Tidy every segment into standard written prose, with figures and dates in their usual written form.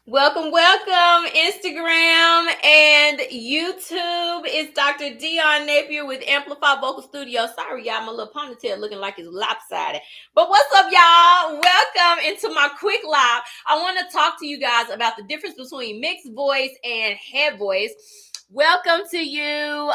Welcome, welcome, Instagram and YouTube. It's Dr. Dion Napier with Amplify Vocal Studio. Sorry, y'all, my little ponytail looking like it's lopsided. But what's up, y'all? Welcome into my quick live. I want to talk to you guys about the difference between mixed voice and head voice. Welcome to you,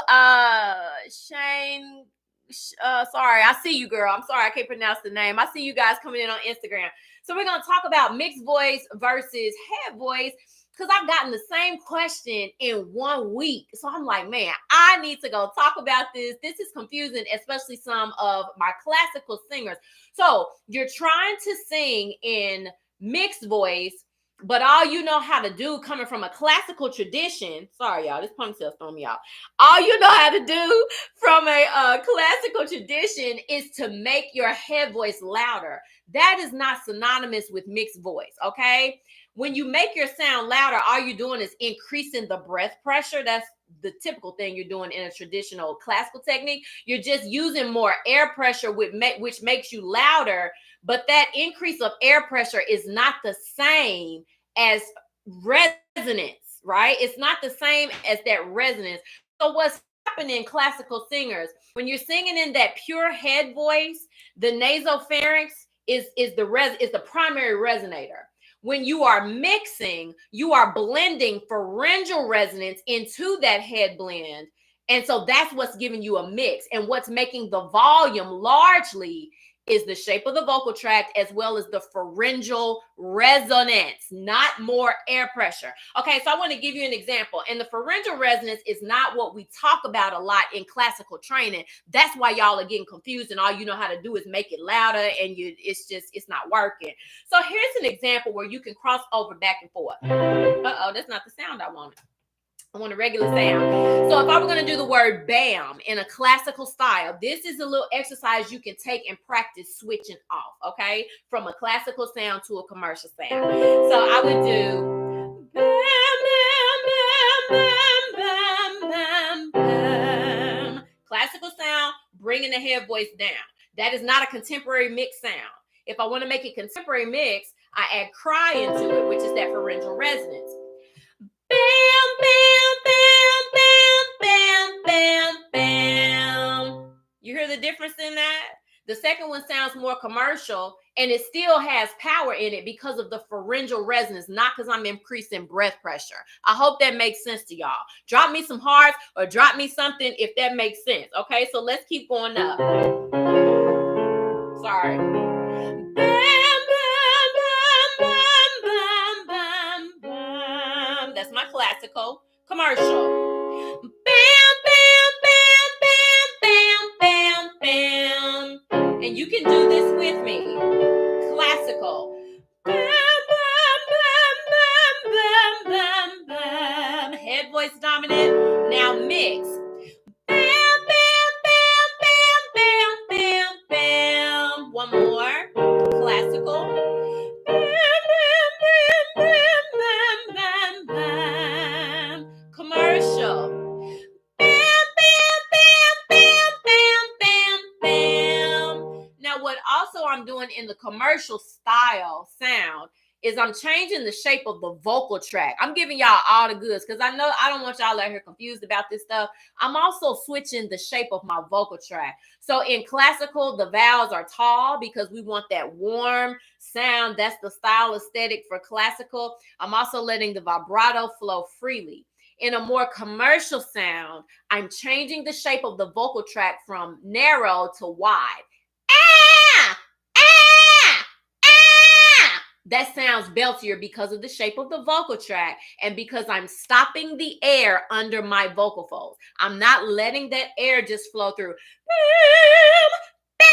Shane. Sorry, I see you, girl. I'm sorry, I can't pronounce the name. I see you guys coming in on Instagram. So we're going to talk about mixed voice versus head voice because I've gotten the same question in 1 week. So I'm like, man, I need to go talk about this. This is confusing, especially some of my classical singers. So you're trying to sing in mixed voice, but all you know how to do coming from a classical tradition, sorry, y'all, this ponytail's throwing me out. All you know how to do from a classical tradition is to make your head voice louder. That is not synonymous with mixed voice, okay? When you make your sound louder, all you're doing is increasing the breath pressure. That's the typical thing you're doing in a traditional classical technique. You're just using more air pressure, which makes you louder, but that increase of air pressure is not the same as resonance, right? It's not the same as that resonance. So what's happening in classical singers, when you're singing in that pure head voice, the nasopharynx is the primary resonator. When you are mixing, you are blending pharyngeal resonance into that head blend. And so that's what's giving you a mix. And what's making the volume largely is the shape of the vocal tract as well as the pharyngeal resonance, not more air pressure. Okay, so I want to give you an example. And the pharyngeal resonance is not what we talk about a lot in classical training. That's why y'all are getting confused and all you know how to do is make it louder and it's not working. So here's an example where you can cross over back and forth. Uh-oh, that's not the sound I wanted. I want a regular sound. So if I were going to do the word bam in a classical style, this is a little exercise you can take and practice switching off, okay? From a classical sound to a commercial sound. So I would do bam, bam, bam, bam, bam, bam. Classical sound, bringing the head voice down. That is not a contemporary mix sound. If I want to make it contemporary mix, I add cry into it, which is that pharyngeal resonance. Bam, bam, bam, bam, bam, bam, bam. You hear the difference in that? The second one sounds more commercial and it still has power in it because of the pharyngeal resonance, not because I'm increasing breath pressure. I hope that makes sense to y'all. Drop me some hearts or drop me something if that makes sense. Okay, so let's keep going up. Sorry. Bam, bam, bam, bam, bam, bam, bam. That's my classical. Commercial. Bam, bam, bam, bam, bam, bam, bam. And you can do this with me. Classical. Bam, bam, bam, bam, bam, bam. Head voice dominant. Now mix. Bam, bam, bam, bam, bam, bam, bam. One more. Classical. Bam, bam, bam, bam, bam, bam, bam. Commercial. Bam, bam, bam, bam, bam, bam, bam. Now, what also I'm doing in the commercial style sound is I'm changing the shape of the vocal tract. I'm giving y'all all the goods because I know I don't want y'all out here confused about this stuff. I'm also switching the shape of my vocal tract. So in classical, the vowels are tall because we want that warm sound. That's the style aesthetic for classical. I'm also letting the vibrato flow freely. In a more commercial sound, I'm changing the shape of the vocal tract from narrow to wide. Ah! Ah! Ah! That sounds beltier because of the shape of the vocal tract and because I'm stopping the air under my vocal folds. I'm not letting that air just flow through. Bam!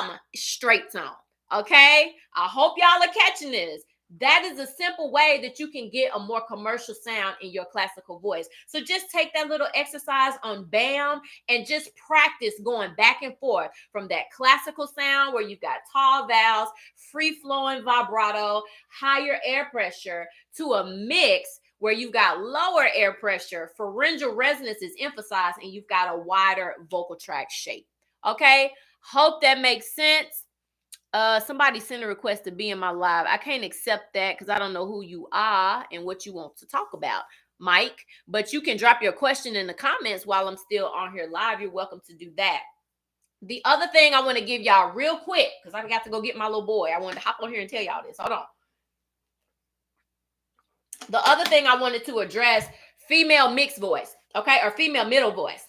Bam! Straight tone. Okay? I hope y'all are catching this. That is a simple way that you can get a more commercial sound in your classical voice. So just take that little exercise on bam and just practice going back and forth from that classical sound where you've got tall vowels, free-flowing vibrato, higher air pressure to a mix where you've got lower air pressure, pharyngeal resonance is emphasized, and you've got a wider vocal tract shape. Okay? Hope that makes sense. Somebody sent a request to be in my live. I can't accept that because I don't know who you are and what you want to talk about, Mike. But you can drop your question in the comments while I'm still on here live. You're welcome to do that. The other thing I want to give y'all real quick, because I got to go get my little boy. I wanted to hop on here and tell y'all this. Hold on. The other thing I wanted to address, female mixed voice, okay, or female middle voice.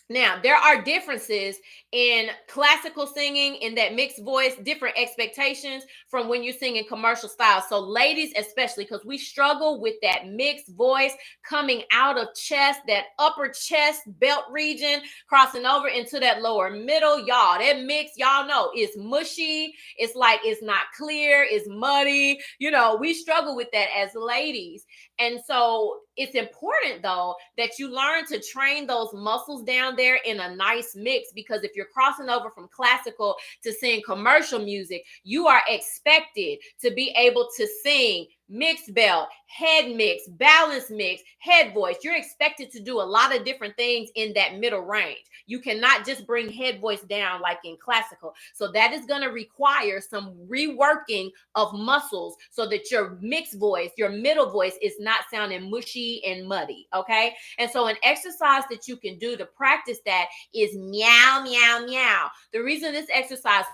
Now, there are differences in classical singing, in that mixed voice, different expectations from when you sing in commercial style. So ladies, especially, because we struggle with that mixed voice coming out of chest, that upper chest belt region, crossing over into that lower middle. Y'all, that mix, y'all know, is mushy. It's like it's not clear. It's muddy. You know, we struggle with that as ladies. And so it's important, though, that you learn to train those muscles down there in a nice mix, because if you're crossing over from classical to sing commercial music, you are expected to be able to sing mixed belt, head mix, balance mix, head voice. You're expected to do a lot of different things in that middle range. You cannot just bring head voice down like in classical. So that is going to require some reworking of muscles so that your mixed voice, your middle voice, is not sounding mushy and muddy, okay? And so an exercise that you can do to practice that is meow, meow, meow. The reason this exercise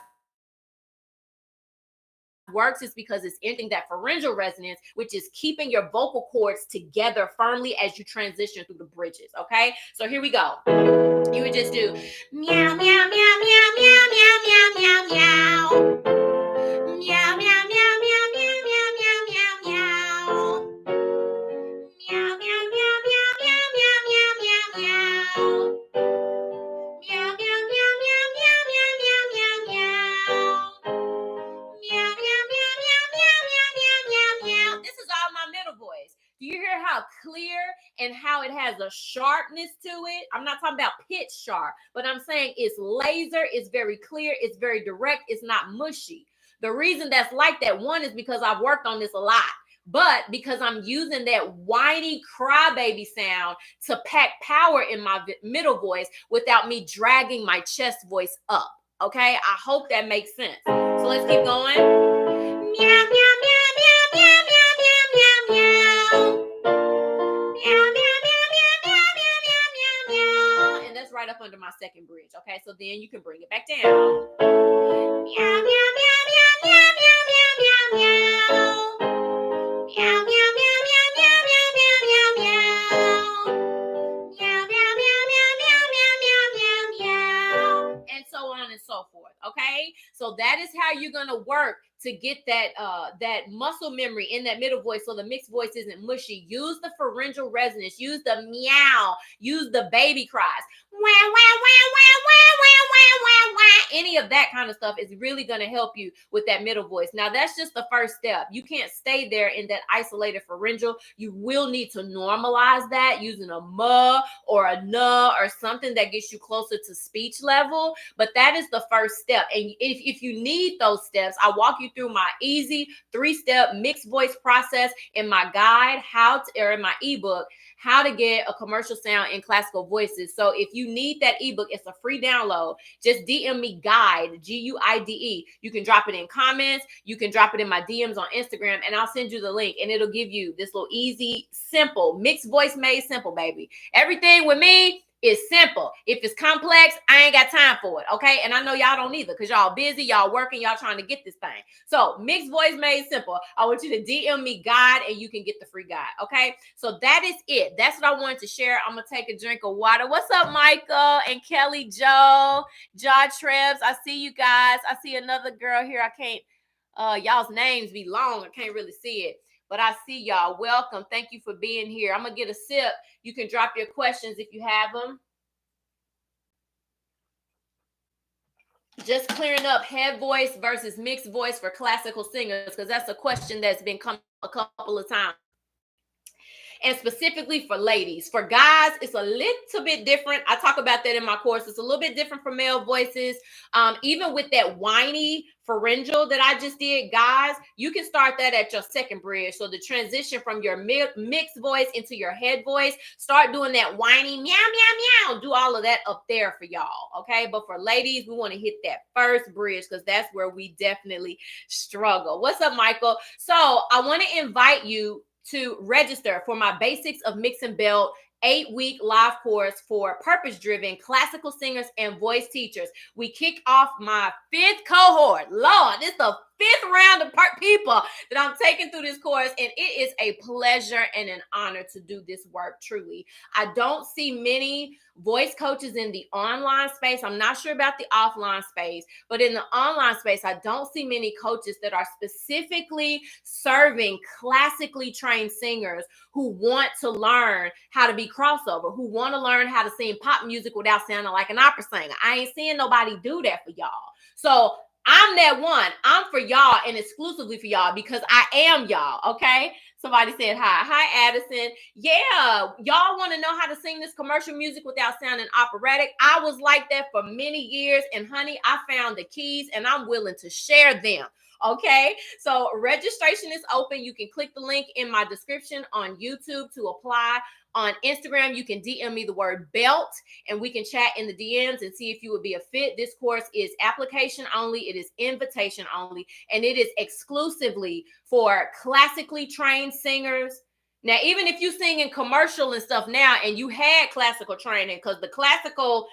works is because it's ending that pharyngeal resonance, which is keeping your vocal cords together firmly as you transition through the bridges, okay? So here we go. You would just do meow, meow, meow, meow, meow, meow, meow, meow, meow. Meow, meow, meow, meow, meow, meow, meow, meow, meow. Meow, meow, meow, meow, meow, meow, meow, meow. Meow, meow, meow, meow, meow, meow, meow, meow. Meow, meow, meow, meow, meow, meow, meow, meow. This is all my middle voice. Do you hear how clear and how it has a sharpness to it? I'm not talking about pitch sharp, but I'm saying it's laser, it's very clear, it's very direct, it's not mushy. The reason that's like that, one, is because I've worked on this a lot, but because I'm using that whiny crybaby sound to pack power in my middle voice without me dragging my chest voice up. Okay, I hope that makes sense. So let's keep going. Meow, meow, meow, meow, meow, meow, meow, meow. Meow, meow, meow, meow, meow, meow, meow, meow. And that's right up under my second bridge. Okay, so then you can bring it back down. Meow, meow, meow, meow, meow, meow, meow, meow. Meow, meow, meow, meow, meow, meow, meow, meow. Meow, meow, meow, meow, meow, meow, meow, meow. And so on and so forth. Okay, so that is how you're gonna work to get that that muscle memory in that middle voice, so the mixed voice isn't mushy. Use the pharyngeal resonance. Use the meow. Use the baby cries. Wah, wah, wah, wah, wah, wah, wah, wah, wah. Any of that kind of stuff is really going to help you with that middle voice. Now, that's just the first step. You can't stay there in that isolated pharyngeal. You will need to normalize that using a muh or a nuh or something that gets you closer to speech level. But that is the first step. And if you need those steps, I walk you through my easy 3-step mixed voice process in my guide, or in my ebook, How to Get a Commercial Sound in Classical Voices. So if you need that ebook, it's a free download. Just DM me guide, Guide. You can drop it in comments. You can drop it in my DMs on Instagram, and I'll send you the link, and it'll give you this little easy, simple, mixed voice made simple, baby. Everything with me is simple. If it's complex, I ain't got time for it, okay? And I know y'all don't either, because y'all busy, y'all working, y'all trying to get this thing. So mixed voice made simple. I want you to DM me guide, and you can get the free guide, okay? So that is it. That's what I wanted to share. I'm gonna take a drink of water. What's up, Michael and Kelly Joe, Jaw Trebs? I see you guys. I see another girl here. I can't, y'all's names be long. I can't really see it. But I see y'all. Welcome. Thank you for being here. I'm going to get a sip. You can drop your questions if you have them. Just clearing up head voice versus mixed voice for classical singers, because that's a question that's been coming a couple of times. and specifically for ladies. For guys, it's a little bit different. I talk about that in my course. It's a little bit different for male voices. Even with that whiny pharyngeal that I just did, guys, you can start that at your second bridge. So the transition from your mixed voice into your head voice, start doing that whiny meow, meow, meow. Do all of that up there for y'all, okay? But for ladies, we want to hit that first bridge because that's where we definitely struggle. What's up, Michael? So I want to invite you to register for my Basics of Mix and Belt 8-week live course for purpose-driven classical singers and voice teachers. We kick off my 5th cohort. Lord, this is the 5th round of people that I'm taking through this course, and it is a pleasure and an honor to do this work, truly. I don't see many voice coaches in the online space. I'm not sure about the offline space, but in the online space, I don't see many coaches that are specifically serving classically trained singers who want to learn how to be crossover, who want to learn how to sing pop music without sounding like an opera singer. I ain't seeing nobody do that for y'all. So I'm that one. I'm for y'all and exclusively for y'all because I am y'all, okay? Somebody said hi. Hi, Addison. Yeah, y'all want to know how to sing this commercial music without sounding operatic? I was like that for many years, and honey, I found the keys and I'm willing to share them. Okay, so registration is open. You can click the link in my description on YouTube to apply. On Instagram, you can DM me the word belt and we can chat in the DMs and see if you would be a fit. This course is application only, it is invitation only, and it is exclusively for classically trained singers. Now, even if you sing in commercial and stuff now and you had classical training, because the classical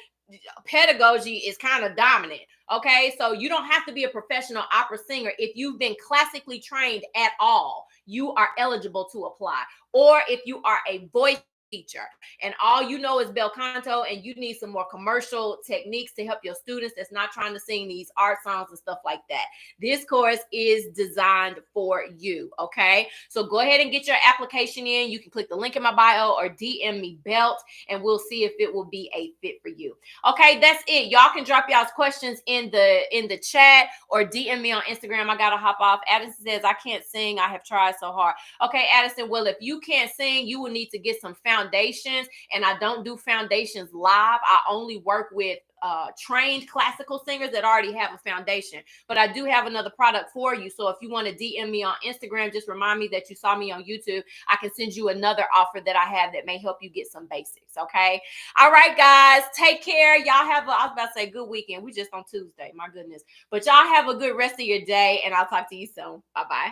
pedagogy is kind of dominant. Okay, so you don't have to be a professional opera singer. If you've been classically trained at all, you are eligible to apply. Or if you are a voice teacher and all you know is bel canto and you need some more commercial techniques to help your students that's not trying to sing these art songs and stuff like that, this course is designed for you. Okay, so go ahead and get your application in. You can click the link in my bio or DM me belt and we'll see if it will be a fit for you. Okay, that's it. Y'all can drop y'all's questions in the chat or DM me on Instagram. I gotta hop off. Addison says I can't sing, I have tried so hard. Okay, Addison, well, if you can't sing, you will need to get some foundations, and I don't do foundations live. I only work with trained classical singers that already have a foundation, but I do have another product for you. So if you want to DM me on Instagram, just remind me that you saw me on YouTube. I can send you another offer that I have that may help you get some basics. Okay, all right, guys, take care. Y'all have I was about to say good weekend. We just on Tuesday, my goodness, but y'all have a good rest of your day, and I'll talk to you soon. Bye-bye.